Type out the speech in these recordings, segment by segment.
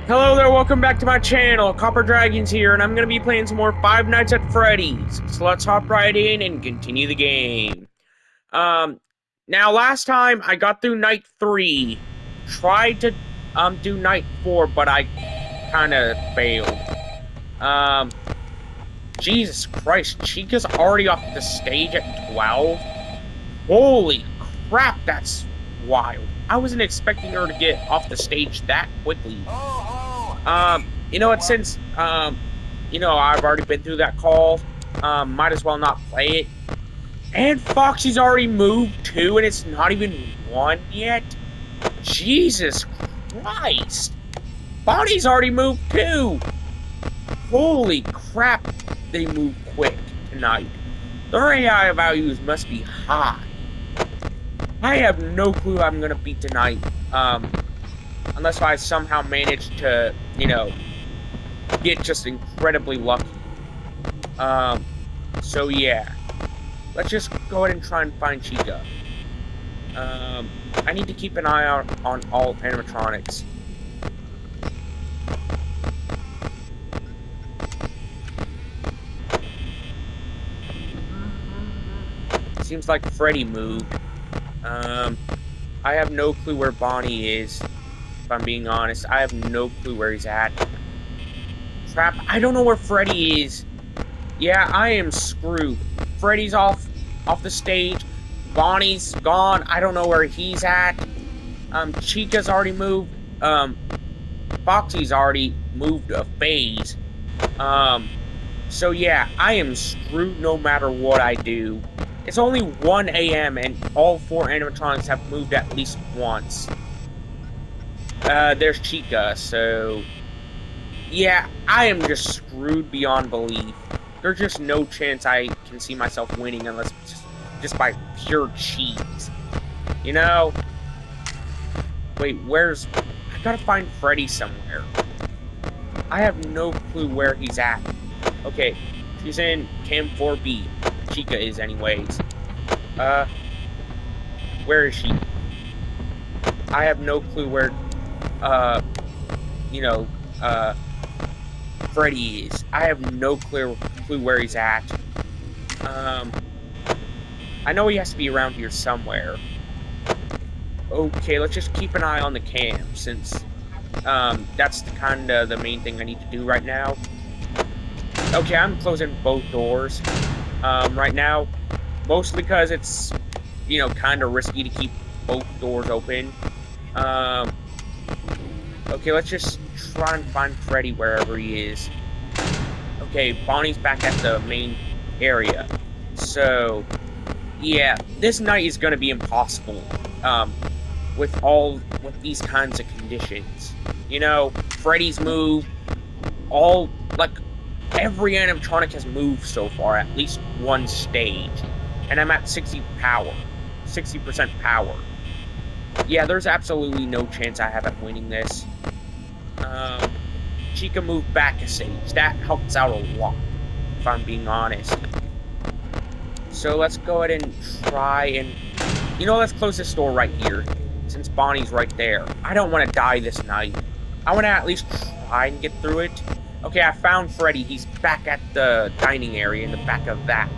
Hello there, welcome back to my channel. Copper Dragons here, and I'm going to be playing some more Five Nights at Freddy's. So let's hop right in and continue the game. Um, Now last time I got through night 3. Tried to do night 4, but I kind of failed. Um, Jesus Christ, Chica's already off the stage at 12. Holy crap, that's wild. I wasn't expecting her to get off the stage that quickly. You know what, since, I've already been through that call, might as well not play it. And Foxy's already moved too, and it's not even won yet? Jesus Christ! Bonnie's already moved too! Holy crap, they move quick tonight. Their AI values must be high. I have no clue I'm gonna beat tonight, unless I somehow manage to, get just incredibly lucky. So yeah. Let's just go ahead and try and find Chica. I need to keep an eye out on all animatronics. Seems like Freddy moved. I have no clue where Bonnie is, if I'm being honest. I have no clue where he's at. Crap, I don't know where Freddy is. Yeah, I am screwed. Freddy's off the stage. Bonnie's gone. I don't know where he's at. Chica's already moved. Foxy's already moved a phase. So yeah, I am screwed no matter what I do. It's only 1 a.m. and all 4 animatronics have moved at least once. There's Chica, so yeah, I am just screwed beyond belief. There's just no chance I can see myself winning unless just by pure cheese. You know? Wait, I gotta find Freddy somewhere. I have no clue where he's at. Okay, she's in Cam 4B. Chica is anyways. Where is she? I have no clue where, Freddy is. I have no clue where he's at. I know he has to be around here somewhere. Okay, let's just keep an eye on the cam, since, that's the main thing I need to do right now. Okay, I'm closing both doors, right now. Mostly because it's, kinda risky to keep both doors open. Okay, let's just try and find Freddy wherever he is. Okay, Bonnie's back at the main area. So, yeah, this night is gonna be impossible, with these kinds of conditions. Freddy's moved, every animatronic has moved so far, at least one stage. And I'm at 60% power. Yeah, there's absolutely no chance I have at winning this. Chica moved back a stage. That helps out a lot, if I'm being honest. So let's go ahead and try and... let's close this door right here, since Bonnie's right there. I don't want to die this night. I want to at least try and get through it. Okay, I found Freddy. He's back at the dining area in the back of that.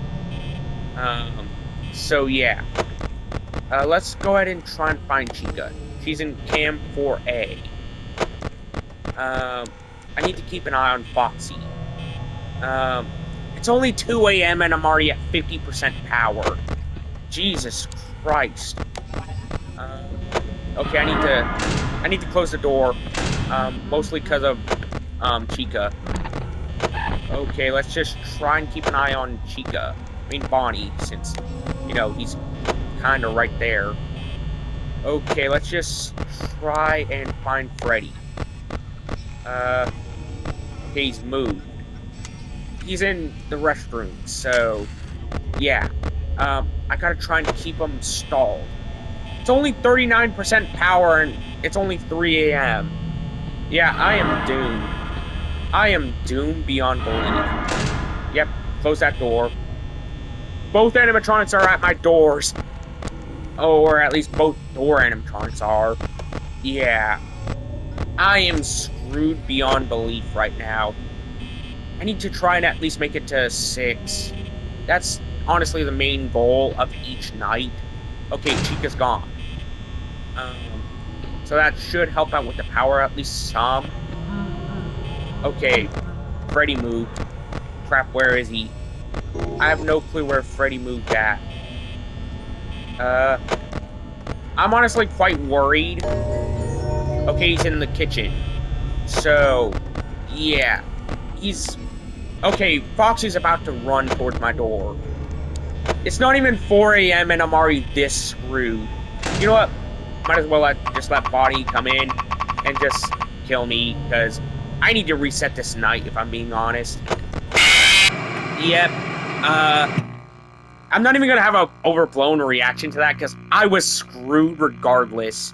So yeah. Let's go ahead and try and find Chica. She's in Cam 4A. I need to keep an eye on Foxy. It's only 2 a.m. and I'm already at 50% power. Jesus Christ. Okay, I need to close the door. Mostly because of, Chica. Okay, let's just try and keep an eye on Chica. I mean, Bonnie, since, he's kinda right there. Okay, let's just try and find Freddy. Okay, he's moved. He's in the restroom, so, yeah. I gotta try and keep him stalled. It's only 39% power, and it's only 3 a.m. Yeah, I am doomed. I am doomed beyond belief. Yep, close that door. Both animatronics are at my doors. Oh, or at least both door animatronics are. Yeah. I am screwed beyond belief right now. I need to try and at least make it to 6. That's honestly the main goal of each night. Okay, Chica's gone. Um, so that should help out with the power, at least some. Okay, Freddy moved. Crap, where is he? I have no clue where Freddy moved at. Uh, I'm honestly quite worried. Okay, he's in the kitchen. So, yeah. He's... Okay, Foxy's about to run towards my door. It's not even 4 a.m. and I'm already this screwed. You know what? Might as well just let Bonnie come in and just kill me, because I need to reset this night, if I'm being honest. Yep. I'm not even gonna have a overblown reaction to that, because I was screwed regardless.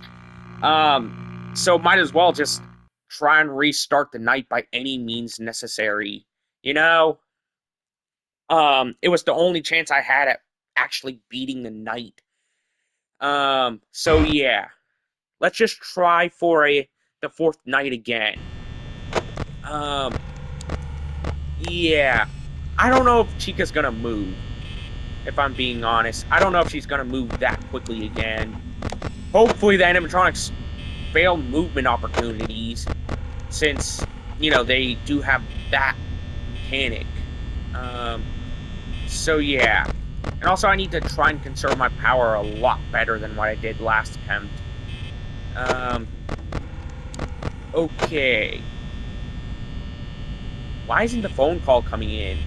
So might as well just try and restart the night by any means necessary. You know? It was the only chance I had at actually beating the night. So yeah. Let's just try for the 4th night again. Um, yeah. I don't know if Chica's gonna move, if I'm being honest. I don't know if she's gonna move that quickly again. Hopefully the animatronics fail movement opportunities, since, you know, they do have that mechanic. So yeah. And also I need to try and conserve my power a lot better than what I did last attempt. Okay. Why isn't the phone call coming in?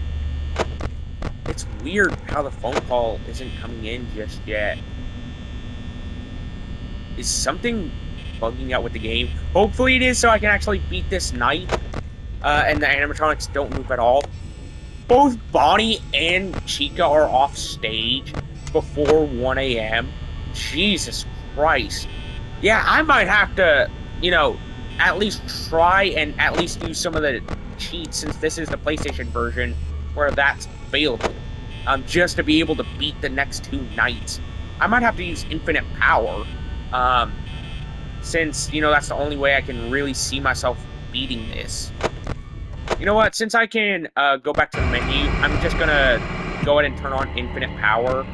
It's weird how the phone call isn't coming in just yet. Is something bugging out with the game? Hopefully it is, so I can actually beat this night. And the animatronics don't move at all. Both Bonnie and Chica are off stage before 1 a.m. Jesus Christ. Yeah, I might have to, you know, at least try and at least use some of the cheats, since this is the PlayStation version where that's available. Just to be able to beat the next 2 nights. I might have to use infinite power. Since, you know, that's the only way I can really see myself beating this. You know what? Since I can go back to the menu, I'm just gonna go ahead and turn on infinite power.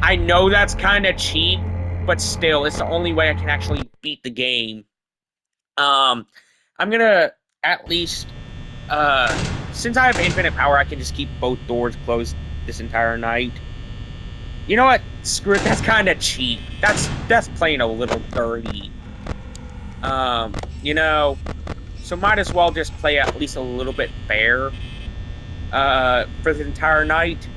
I know that's kind of cheap, but still, it's the only way I can actually beat the game. I'm gonna at least, since I have infinite power, I can just keep both doors closed this entire night. You know what? Screw it, that's kind of cheap. That's playing a little dirty. You know, so might as well just play at least a little bit fair, for the entire night.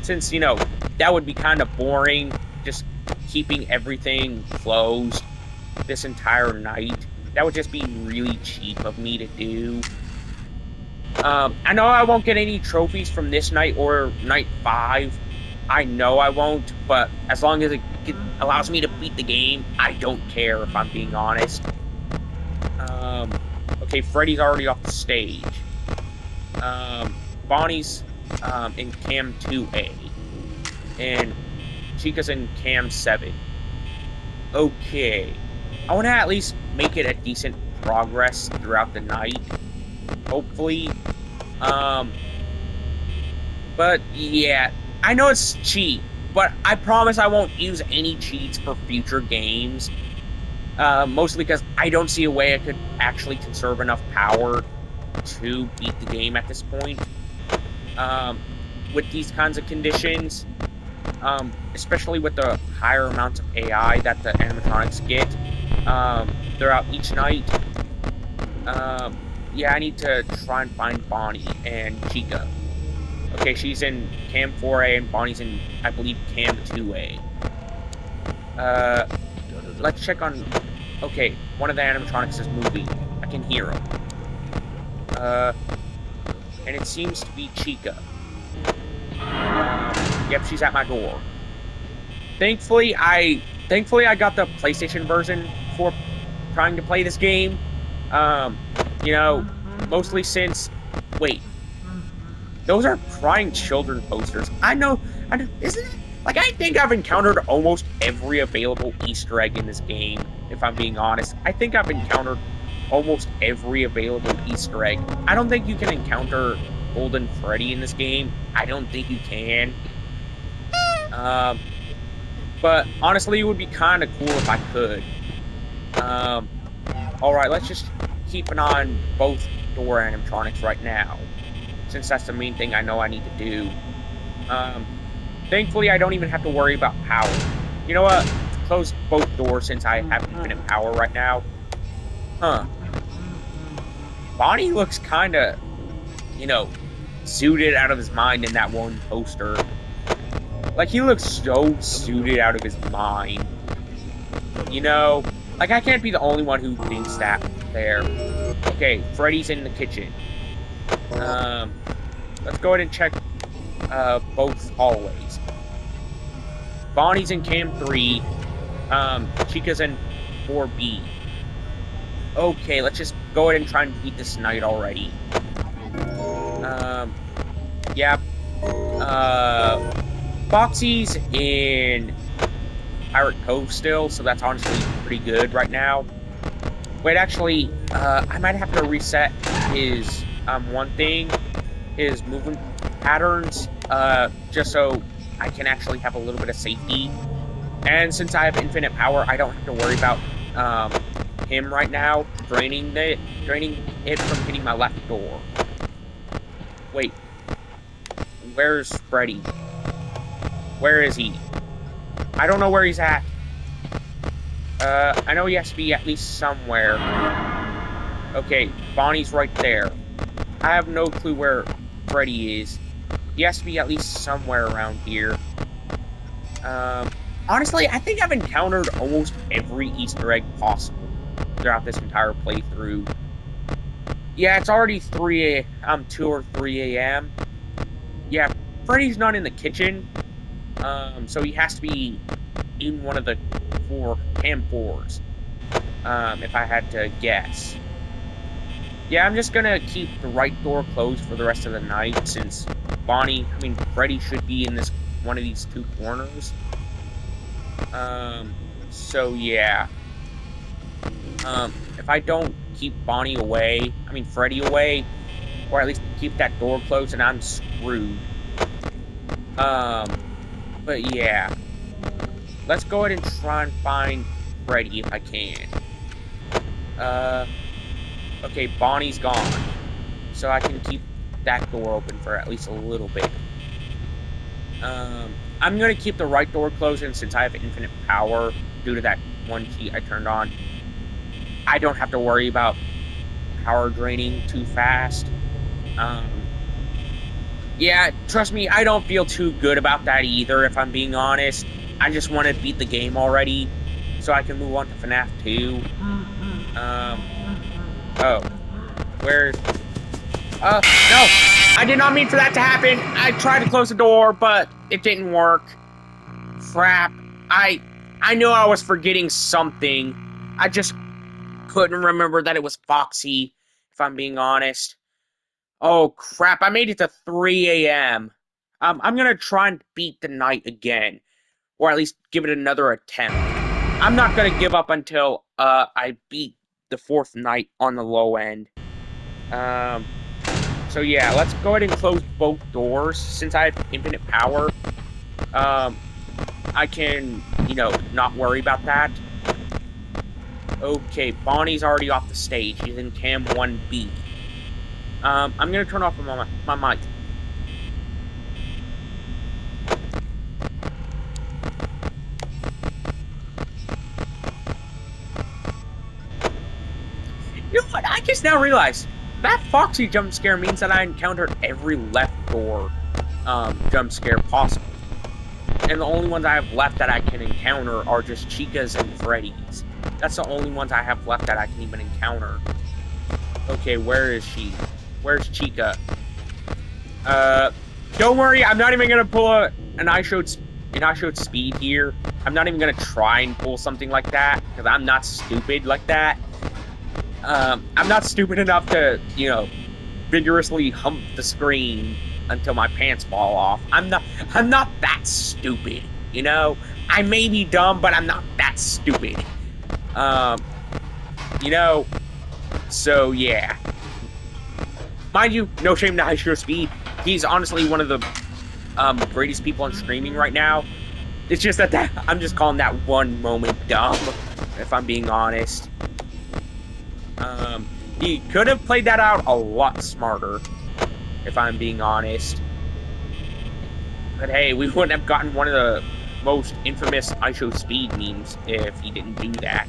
Since, you know, that would be kind of boring, just keeping everything closed this entire night. That would just be really cheap of me to do. I know I won't get any trophies from this night or night 5. I know I won't, but as long as it allows me to beat the game, I don't care, if I'm being honest. Okay, Freddy's already off the stage. Bonnie's in Cam 2A. And Chica's in Cam 7. Okay. I want to at least make it a decent progress throughout the night. Hopefully. But yeah, I know it's cheap, but I promise I won't use any cheats for future games. Mostly because I don't see a way I could actually conserve enough power to beat the game at this point. With these kinds of conditions, especially with the higher amounts of AI that the animatronics get throughout each night. Yeah, I need to try and find Bonnie and Chica. Okay, she's in Cam 4A and Bonnie's in, I believe, Cam 2A. Let's check on... Okay, one of the animatronics is moving. I can hear him. And it seems to be Chica. Yep, she's at my door. Thankfully, I got the PlayStation version for trying to play this game. You know, mostly since... Wait. Those are crying children posters. I know, isn't it? Like, I think I've encountered almost every available Easter egg in this game, if I'm being honest. I think I've encountered almost every available Easter egg. I don't think you can encounter Golden Freddy in this game. I don't think you can. Um, but honestly, it would be kind of cool if I could. Um, Alright, let's just keep an eye on both door animatronics right now, since that's the main thing I know I need to do. Um, Thankfully, I don't even have to worry about power. You know what? Close both doors since I have infinite power right now. Huh. Bonnie looks kind of, you know, zooted out of his mind in that one poster. Like, he looks so zooted out of his mind. You know? Like, I can't be the only one who thinks that there. Okay, Freddy's in the kitchen. Let's go ahead and check, both hallways. Bonnie's in Cam 3. Chica's in 4B. Okay, let's just go ahead and try and beat this night already. Yeah. Foxy's in Pirate Cove still, so that's honestly pretty good right now. Wait, actually, I might have to reset his, one thing, his movement patterns, just so I can actually have a little bit of safety. And since I have infinite power, I don't have to worry about, him right now draining it from hitting my left door. Wait. Where's Freddy? Where is he? I don't know where he's at. I know he has to be at least somewhere. Okay, Bonnie's right there. I have no clue where Freddy is. He has to be at least somewhere around here. Honestly, I think I've encountered almost every Easter egg possible throughout this entire playthrough. Yeah, it's already 2 or 3 a.m. Yeah, Freddy's not in the kitchen. So he has to be in one of the Cam 4s. If I had to guess. Yeah, I'm just gonna keep the right door closed for the rest of the night, since Freddy should be in one of these 2 corners. So yeah. If I don't keep Freddy away, or at least keep that door closed, and I'm screwed. But yeah. Let's go ahead and try and find Freddy if I can. Okay, Bonnie's gone. So I can keep that door open for at least a little bit. I'm gonna keep the right door closed, and since I have infinite power due to that one cheat I turned on, I don't have to worry about power draining too fast. Yeah, trust me, I don't feel too good about that either, if I'm being honest. I just want to beat the game already, so I can move on to FNAF 2. Oh. Where's... no! I did not mean for that to happen! I tried to close the door, but it didn't work. Crap. I knew I was forgetting something. I just couldn't remember that it was Foxy, if I'm being honest. Oh, crap. I made it to 3 a.m. I'm gonna try and beat the night again. Or at least give it another attempt. I'm not gonna give up until, I beat the 4th night on the low end. So yeah, let's go ahead and close both doors. Since I have infinite power, I can, not worry about that. Okay, Bonnie's already off the stage. He's in Cam 1B. I'm gonna turn off my mic. You know what? I just now realized that Foxy jump scare means that I encountered every left door jump scare possible. And the only ones I have left that I can encounter are just Chica's and Freddy's. That's the only ones I have left that I can even encounter. Okay, where is she? Where's Chica? Don't worry, I'm not even gonna pull an I showed speed here. I'm not even gonna try and pull something like that, because I'm not stupid like that. I'm not stupid enough to, vigorously hump the screen until my pants fall off. I'm not that stupid. you know? I may be dumb, but I'm not that stupid. Um, you know, so yeah. Mind you, no shame to High Show Speed. He's honestly one of the greatest people on streaming right now. It's just that I'm just calling that one moment dumb, if I'm being honest. He could have played that out a lot smarter, if I'm being honest. But hey, we wouldn't have gotten one of the most infamous I Show Speed memes if he didn't do that.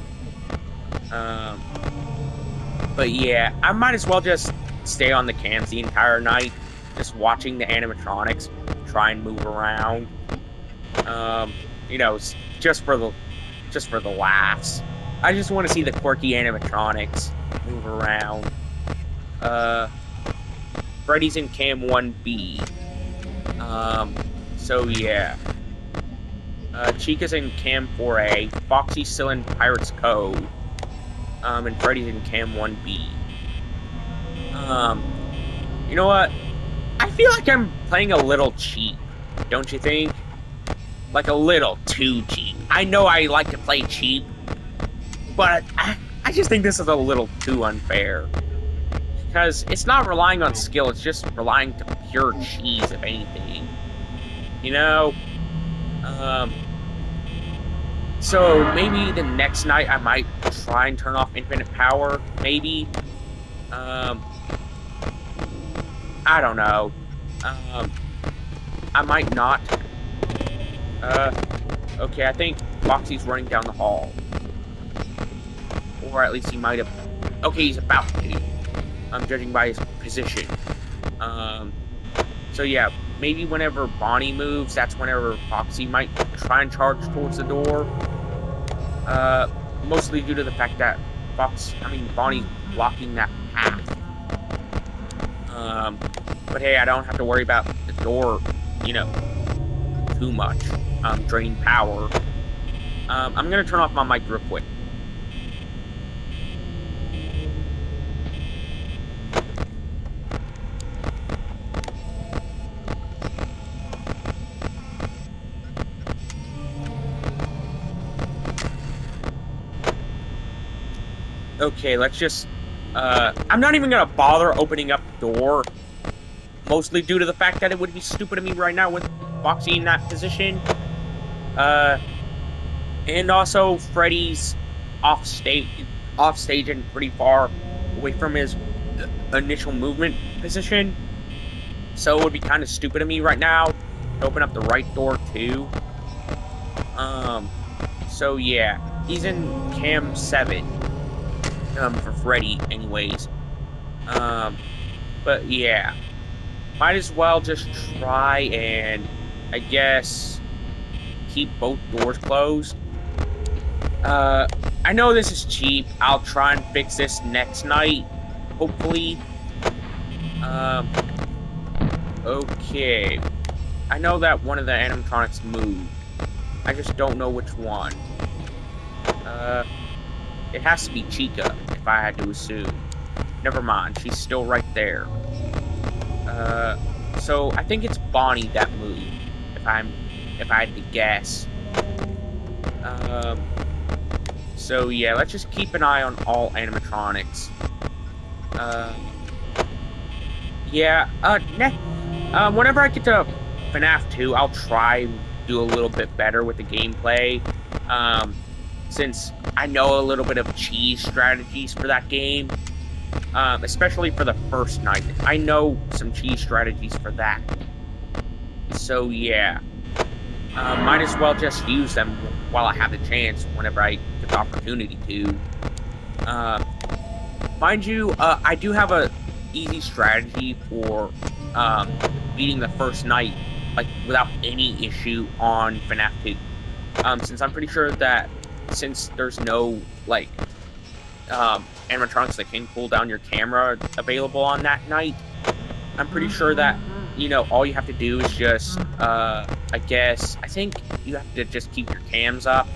But yeah, I might as well just stay on the cams the entire night, just watching the animatronics try and move around. You know, just for the laughs. I just want to see the quirky animatronics move around. Freddy's in Cam 1B. So yeah. Chica's in Cam 4A. Foxy's still in Pirate's Code. And Freddy's in Cam 1B. You know what? I feel like I'm playing a little cheap, don't you think? Like a little too cheap. I know I like to play cheap, but I just think this is a little too unfair. Because it's not relying on skill, it's just relying to pure cheese, if anything. You know? So maybe the next night I might try and turn off infinite power, maybe. I don't know. I might not. Okay, I think Foxy's running down the hall. Or at least he might have... Okay, he's about to. I'm judging by his position. So yeah, maybe whenever Bonnie moves, that's whenever Foxy might try and charge towards the door. Mostly due to the fact that Bonnie's blocking that path. But hey, I don't have to worry about the door, you know, too much. Draining power. I'm gonna turn off my mic real quick. Okay, let's just... I'm not even gonna bother opening up the door. Mostly due to the fact that it would be stupid of me right now with Foxy in that position. And also, Freddy's off stage and pretty far away from his initial movement position. So it would be kind of stupid of me right now to open up the right door too. So yeah, he's in Cam 7. For Freddy, anyways. But yeah, might as well just try and, I guess, keep both doors closed. I know this is cheap. I'll try and fix this next night, hopefully. Okay. I know that one of the animatronics moved. I just don't know which one. It has to be Chica, if I had to assume. Never mind, she's still right there. So I think it's Bonnie that moved, if I had to guess. So yeah, let's just keep an eye on all animatronics. Yeah, whenever I get to FNAF 2, I'll try and do a little bit better with the gameplay. Since I know a little bit of cheese strategies for that game. Especially for the first night. I know some cheese strategies for that. So yeah. Might as well just use them while I have the chance, whenever I get the opportunity to. Mind you, I do have a easy strategy for beating the first night, like, without any issue on FNAF 2. Since I'm pretty sure that since there's no, like, animatronics that can pull down your camera available on that night, I'm pretty sure that, you know, all you have to do is just, I think you have to just keep your cams up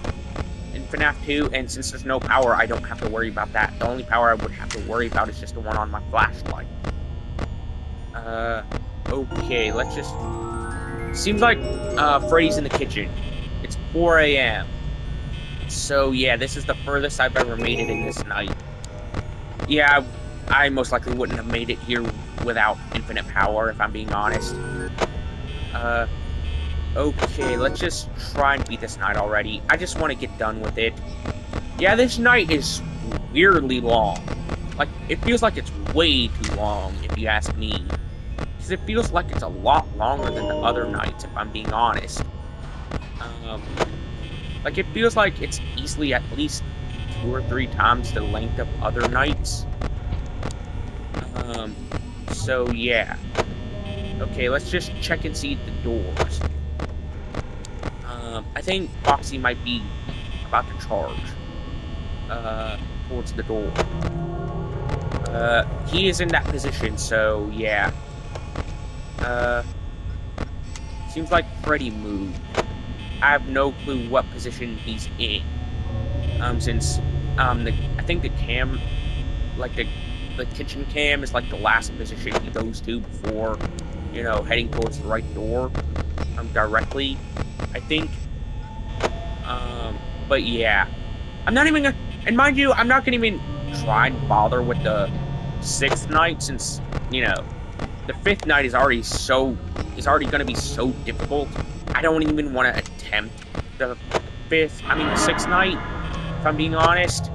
in FNAF 2, and since there's no power, I don't have to worry about that. The only power I would have to worry about is just the one on my flashlight. Okay, let's just... Seems like, Freddy's in the kitchen. 4 a.m. So yeah, this is the furthest I've ever made it in this night. Yeah, I most likely wouldn't have made it here without infinite power, if I'm being honest. Uh, okay, let's just try and beat this night already. I just want to get done with it. Yeah, this night is weirdly long. Like, it feels like it's way too long, if you ask me. Because it feels like it's a lot longer than the other nights, if I'm being honest. Um, like, it feels like it's easily at least 2 or 3 times the length of other nights. Um, so yeah. Okay, let's just check and see the doors. I think Foxy might be about to charge, towards the door. He is in that position, so yeah. Uh, seems like Freddy moved. I have no clue what position he's in. Since, I think the cam, like the kitchen cam is like the last position he goes to before, heading towards the right door, directly, I think. But yeah. I'm not even gonna, and mind you, I'm not gonna even try and bother with the 6th night since, the 5th night is already gonna be so difficult. I don't even want to attempt the the 6th night, if I'm being honest.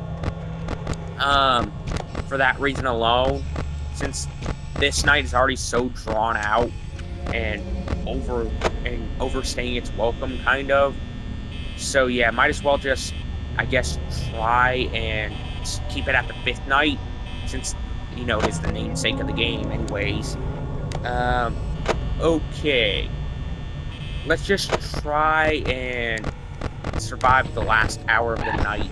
Um, for that reason alone, since this night is already so drawn out and overstaying its welcome, kind of. So yeah, might as well just, I guess, try and keep it at the 5th night, since, it is the namesake of the game anyways. Um, okay. Let's just try and survive the last hour of the night.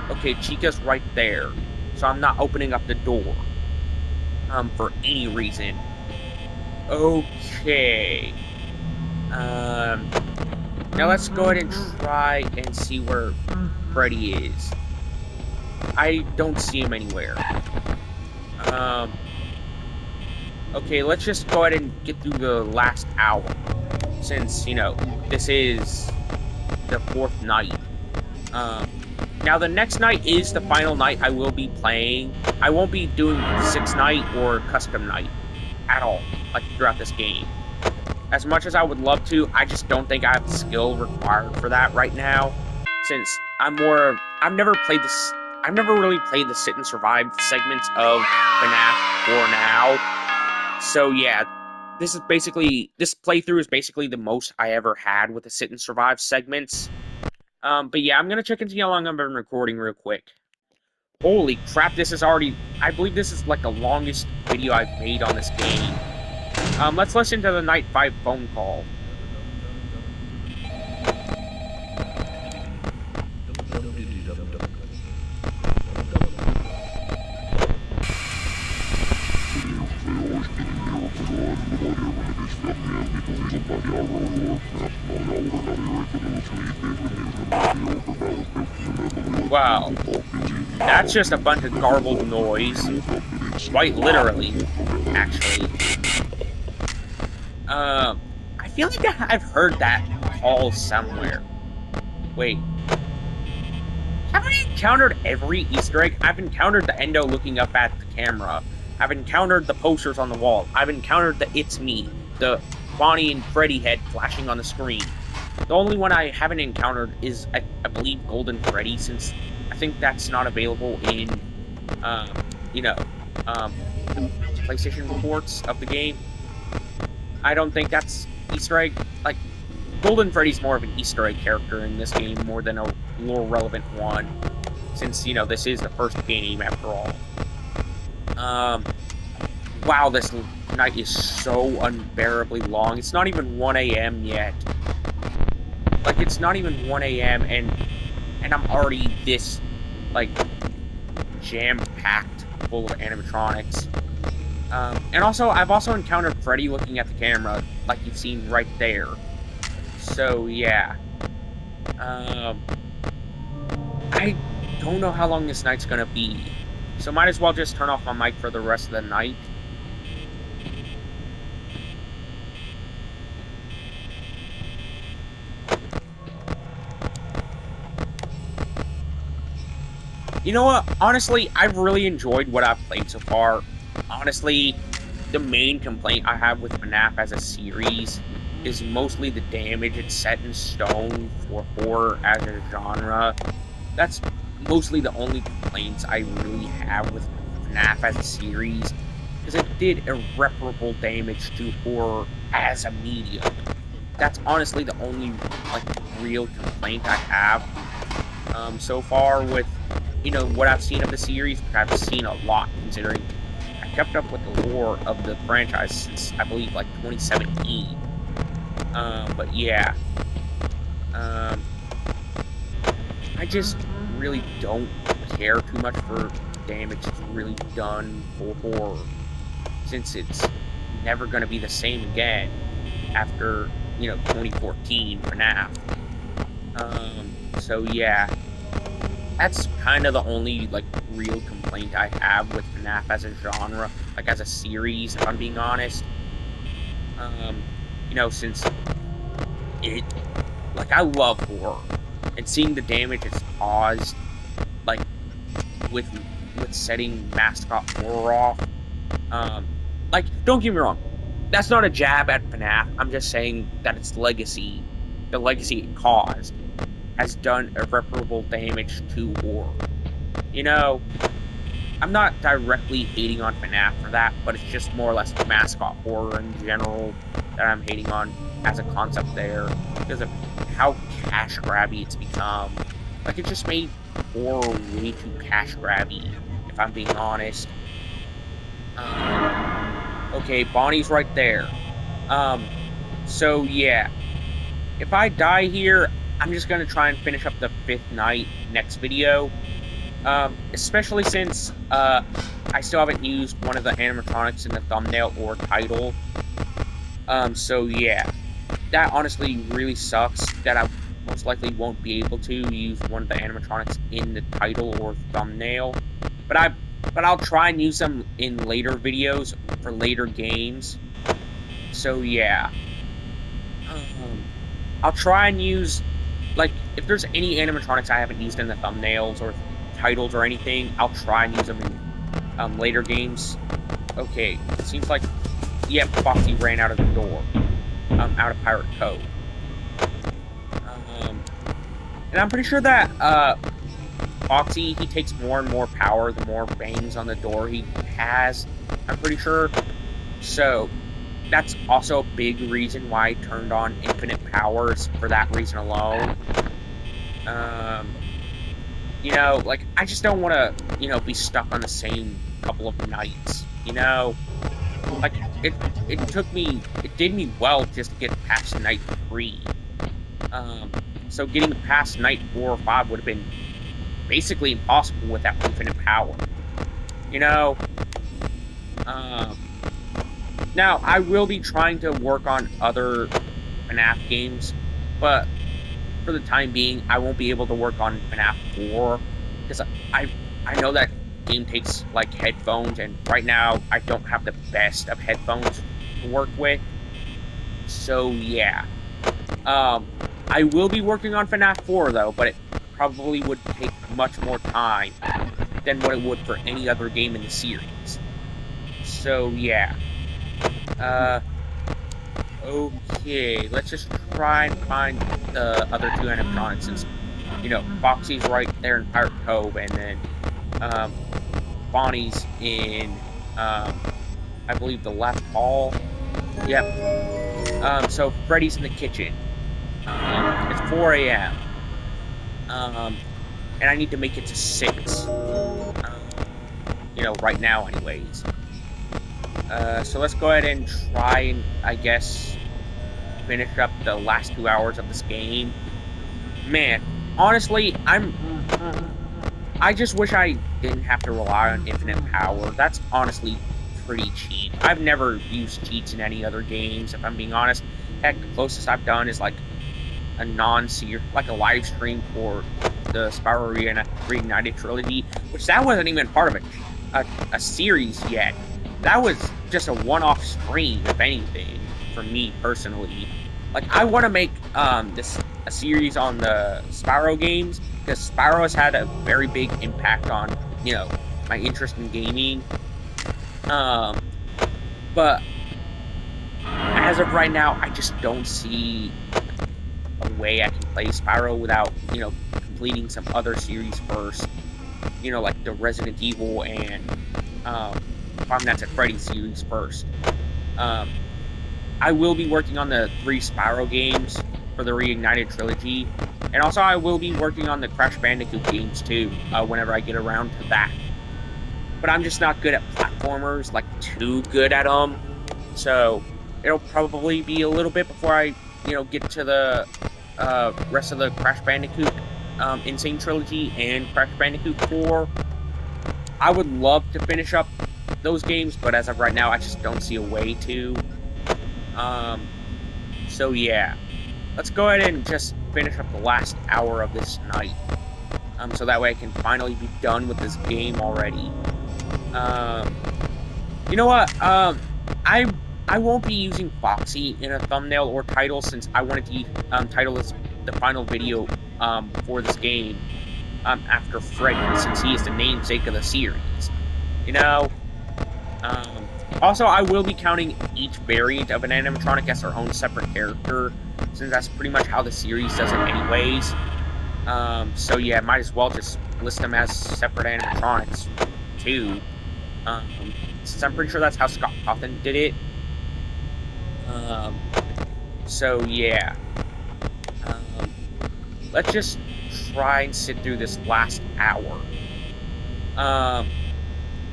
Okay, Chica's right there, so I'm not opening up the door, for any reason. Okay. Now let's go ahead and try and see where Freddy is. I don't see him anywhere. Okay, let's just go ahead and get through the last hour, since, this is the 4th night. Now the next night is the final night I will be playing. I won't be doing 6th night or custom night at all, like, throughout this game. As much as I would love to, I just don't think I have the skill required for that right now, since I've never really played the sit and survive segments of FNAF 4 now. So yeah, this playthrough is basically the most I ever had with the sit and survive segments. But yeah, I'm gonna check and see how long I've been recording real quick. Holy crap, I believe this is like the longest video I've made on this game. Let's listen to the Night 5 phone call. Wow. That's just a bunch of garbled noise. Quite literally, actually. I feel like I've heard that call somewhere. Wait. Have I encountered every Easter egg? I've encountered the Endo looking up at the camera. I've encountered the posters on the wall. I've encountered the It's Me, the Bonnie and Freddy head flashing on the screen. The only one I haven't encountered is, I believe, Golden Freddy, since I think that's not available in, PlayStation ports of the game. I don't think that's Easter egg. Like, Golden Freddy's more of an Easter egg character in this game more than a lore-relevant one, since, this is the first game after all. Wow, this night is so unbearably long. It's not even 1 a.m. yet. Like, it's not even 1 a.m. and I'm already this, like, jam-packed full of animatronics. And also, I've also encountered Freddy looking at the camera, like you've seen right there. So, yeah. I don't know how long this night's gonna be, so might as well just turn off my mic for the rest of the night. You know what? Honestly, I've really enjoyed what I've played so far. Honestly, the main complaint I have with FNAF as a series is mostly the damage. It's set in stone for horror as a genre. That's mostly the only complaints I really have with FNAF as a series, because it did irreparable damage to horror as a medium. That's honestly the only like real complaint I have so far with what I've seen of the series, which I've seen a lot considering I kept up with the lore of the franchise since I believe like 2017. But yeah, um, I just really don't care too much for damage that's really done for horror, since it's never going to be the same again after 2014 FNAF. So yeah, that's kind of the only like real complaint I have with FNAF as a genre, like as a series, if I'm being honest. Um, since it like I love horror and seeing the damage it's caused, like with setting mascot horror off. Um, like don't get me wrong, that's not a jab at FNAF. I'm just saying that its legacy, the legacy it caused, has done irreparable damage to horror. You know, I'm not directly hating on FNAF for that, but it's just more or less mascot horror in general that I'm hating on as a concept there because of how cash grabby it's become. Like, it just made horror way too cash grabby, if I'm being honest. Um, okay, Bonnie's right there. Um, so yeah, if I die here, I'm just gonna try and finish up the fifth night next video. Especially since I still haven't used one of the animatronics in the thumbnail or title. So yeah, that honestly really sucks that I most likely won't be able to use one of the animatronics in the title or thumbnail. But I'll try and use them in later videos for later games. So yeah. Um, I'll try and use, like, if there's any animatronics I haven't used in the thumbnails or titles or anything, I'll try and use them in later games. Okay, it seems like, yep, Foxy ran out of the door, out of Pirate Cove. And I'm pretty sure that, Foxy, he takes more and more power the more bangs on the door he has, I'm pretty sure. So, that's also a big reason why I turned on infinite powers for that reason alone. Like, I just don't want to, be stuck on the same couple of nights, Like, it did me well just to get past night 3. So getting past night 4 or 5 would have been basically impossible without infinite power, you know? Um, Now, I will be trying to work on other FNAF games, but for the time being, I won't be able to work on FNAF 4 because I know that game takes like headphones, and right now I don't have the best of headphones to work with. So yeah, I will be working on FNAF 4 though, but it probably would take much more time than what it would for any other game in the series. So yeah, uh. Okay, let's just try and find the other two animatronics since, Foxy's right there in Pirate Cove, and then, Bonnie's in, I believe the left hall. Yep. So Freddy's in the kitchen. It's 4 a.m. And I need to make it to 6. Right now anyways. So let's go ahead and try and, I guess, finish up the last 2 hours of this game. Man, honestly, I just wish I didn't have to rely on infinite power. That's honestly pretty cheap. I've never used cheats in any other games, if I'm being honest. Heck, the closest I've done is like a like a live stream for the Spyro Reignited trilogy, which that wasn't even part of a series yet. That was just a one-off stream, if anything, for me personally. Like, I want to make this a series on the Spyro games, because Spyro has had a very big impact on, my interest in gaming. Um, but as of right now, I just don't see a way I can play Spyro without, completing some other series first. Like the Resident Evil and Five Nights at Freddy's series first. Um, I will be working on the 3 Spyro games for the Reignited trilogy, and also I will be working on the Crash Bandicoot games too, whenever I get around to that. But I'm just not good at platformers, like too good at them. So it'll probably be a little bit before I, get to the rest of the Crash Bandicoot Insane Trilogy and Crash Bandicoot 4. I would love to finish up those games, but as of right now, I just don't see a way to. Um, so yeah, let's go ahead and just finish up the last hour of this night. So that way I can finally be done with this game already. Um, you know what? I won't be using Foxy in a thumbnail or title since I wanted to title this the final video for this game after Freddy, since he is the namesake of the series. You know. Um, Also, I will be counting each variant of an animatronic as their own separate character, since that's pretty much how the series does it anyways. So yeah, might as well just list them as separate animatronics too. Since I'm pretty sure that's how Scott Cawthon did it. Um, so yeah. Um, let's just try and sit through this last hour. Um,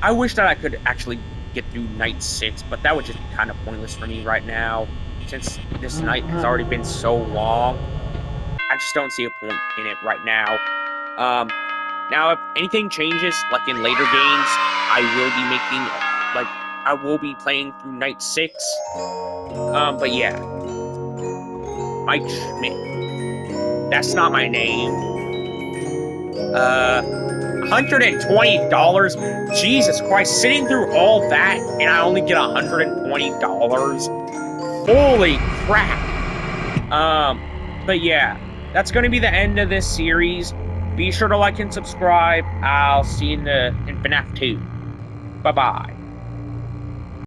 I wish that I could actually get through night 6, but that would just be kind of pointless for me right now, since this night has already been so long. I just don't see a point in it right now. Um, Now, if anything changes, like in later games, I will be I will be playing through night 6. But yeah, Mike Schmidt. That's not my name. $120? Jesus Christ, sitting through all that, and I only get $120? Holy crap. But yeah, that's going to be the end of this series. Be sure to like and subscribe. I'll see you in FNAF 2. Bye-bye.